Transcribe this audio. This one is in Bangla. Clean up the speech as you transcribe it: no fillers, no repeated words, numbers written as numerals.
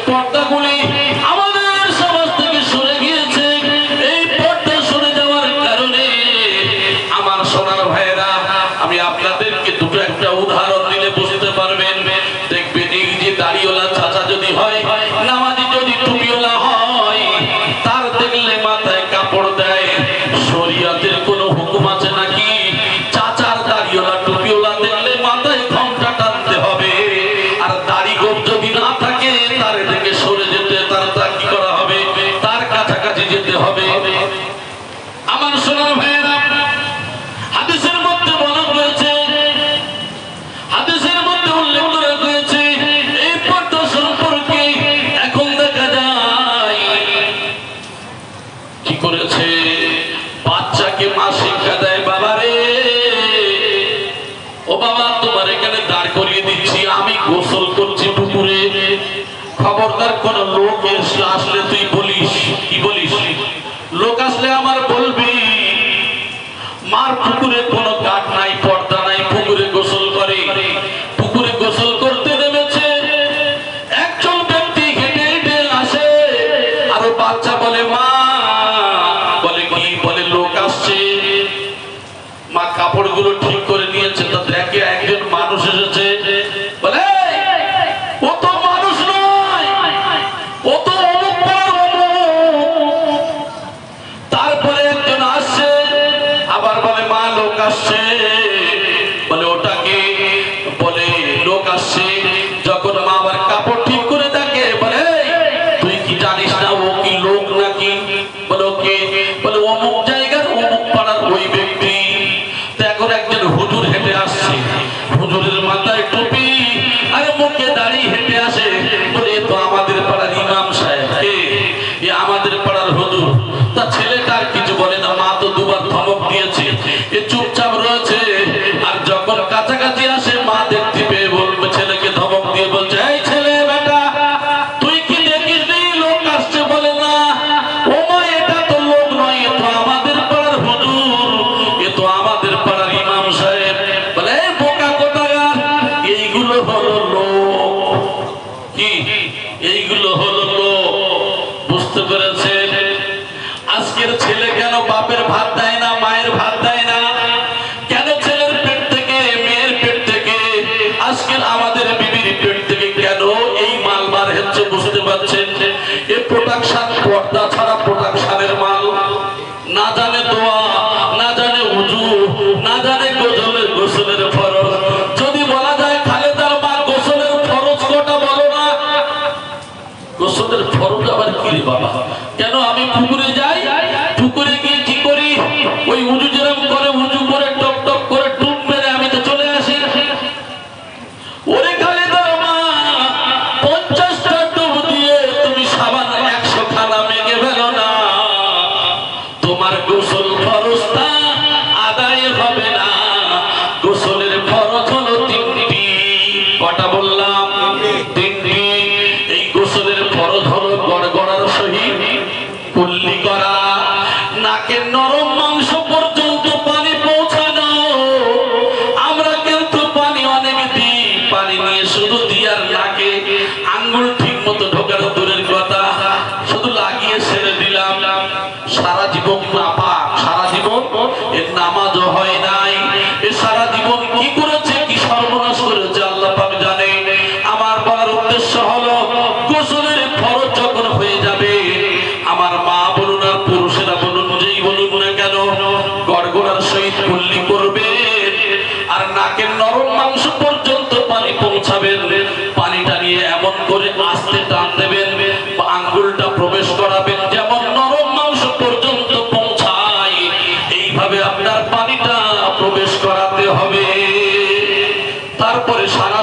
পর্দাগুলি আমাদের সমাজ থেকে সরে গিয়েছে। এই পর্দা সরে যাওয়ার কারণে আমার সোনার ভাইয়েরা, আমি আপনাদেরকে দুটো একটা উদাহরণ দিলে বুঝতে পারবেন। দেখবেন এই যে দাড়িওয়ালা চাচা যদি হয়, নামাজি যদি টুপিওয়ালা হয়, তার দেখলে মাথায় কাপড় দেয়, শরীয়তের কোনো হুকুম আছে নাকি চাচার দাড়িওয়ালা টুপিওয়ালা দেখলে মাথায় ঘোমটা টানতে হবে? আর দাড়ি গোঁফ যদি না থাকে তার থেকে সরে যেতে, তার কি করা হবে? তার কাছাকাছি যেতে হবে। আমার সোনার ভাইয়েরা, হাদিসের মধ্যে বলা হয়েছে, হাদিসের মধ্যে উল্লেখ করা হয়েছে এই পর্দা সম্পর্কে। এখন দেখা যায় কি করেছে, বাচ্চাকে মা শিক্ষা দেয়, বাবারে ও বাবা তোমার এখানে দাঁড় করিয়ে দিচ্ছি, আমি গোসল করছি পুকুরে, খবরদার কোন লোক আসলে তুই বলিস, কি বলিস, লোক আসলে আমার বলবি মার পুকুরে কোনো কাঠ নাই, পর্দা নাই, পুকুরে গোসল করে। পুকুরে গোসল করতে নেমেছে, একজন ব্যক্তি হেঁটে হেঁটে আসে, আর বাচ্চা বলে মা, বলে কি, বলে লোক আসছে। মা কাপড়গুলো ঠিক করে নিয়েছে, তো দেখে একজন মানুষ এসেছে, বলে ও তো মানুষ নয়, ও তো অমুক পাড়ার অমুক। তারপরে একজন আসছে, আবার বলে মা লোক আসছে, বলে ওটাকে, বলে লোক আসছে। যখন মা আবার কাপড় ঠিক করে দেখে, বলে তুই কি জানিস না ও কি লোক নাকি? বলে ওকে, বলে অমুক জায়গার অমুক পাড়ার ওই ব্যক্তি। এখন একজন হুজুর হেঁটে আসছে, হুজুরের মাথায় টুপি আর মুখে দাড়ি হেঁটে আসে, বলে তো আমাদের পাড়ার ইমাম সাহেব, এ আমাদের পাড়ার হুজুর। তা ছেলেটার কিছু বলে না, মা তো দুবার ধমক দিয়েছে, এ চুপচাপ রয়েছে। আর যখন কাছাকাছি আসে, মা দেখতে পেয়ে বলবে, ছেলেকে ধমক দিয়ে বলছে, এই ছেলে বেটা তুই কি দেখিস নি লোক আসছে? বলে না ও মা, এটা তো লোক নয়, এ তো আমাদের পাড়ার হুজুর, এ তো আমাদের পাড়ার ইমাম সাহেব। বলে এই বোকা কোথাকার, এইগুলো হলো লোক। কি এইগুলো হলো লোক? বুঝতে পেরেছেন? আজকের ছেলে কেন বাপের ভাত দেয় না, মায়ের ভাত দেয় না? কেন ছেলের পেট থেকে, মেয়ের পেট থেকে, আজকের আমাদের বিবির পেট থেকে কেন এই মাল বার হচ্ছে? বুঝতে পারছেন? এই প্রোডাকশন, পর্দা ছাড়া প্রোডাকশনের মাল। না জানে দোয়া, না জানে উজু, না জানে গোসলের ফরজ। যদি বলা যায় খালেদার মা গোসলের ফরজ কটা বলো না? গোসলের ফরজ আবার কি রে বাবা? কেন আমি পুকুরে যাই, পুকুরে গিয়ে কি করি, ওই উজু যেরকম করে উজু করে টপ টপ করে ডুব মেরে আমি তো চলে আসি। ওরে খালেদার মা, 50টা ডুব দিয়ে তুমি সাবান 100 খানা মেঘে ফেলো না, তোমার গোসল ফরজটা আদায় হবে না। গোসলের ফরজ হলো 3টি। কটা বললাম? 3টি। এই গোসলের ফরজ হলো গড়গড়ার সহিত কুল্লি করা, নাকের নরম মাংস পর্যন্ত পানি পৌঁছানো। আমরা কিন্তু পানি অনেক দিই, পানি নিয়ে শুধু দিয়ার নাকে আঙ্গুল ঠিক মতো ঢোকানো দূরের কথা, শুধু লাগিয়ে ছেড়ে দিলাম। সারা জীবন নাপাক, সারা জীবন এর নামাজও হয় নাই। এ সারা জীবন কি করেছে, কি সর্বনাশ করেছে আল্লাহ পাক জানে। আমার বলার উদ্দেশ্য হলো, গোসলের ফরজ যখন হয়ে যাবে, আমার মা বলুন আর পুরুষেরা বলুন, যেই বলুন না কেন, গড়গড়ার সহিত কুল্লি করবে, আর নাকের নরম মাংস পর্যন্ত পানি পৌঁছাবেন। পানিটা নিয়ে এমন করে আস্তে টান দেবেন, আঙ্গুলটা প্রবেশ করাবেন, যেমন নরম মাংস পর্যন্ত পৌঁছায়, এইভাবে আপনার পানিটা প্রবেশ করাতে হবে। তারপরে সারা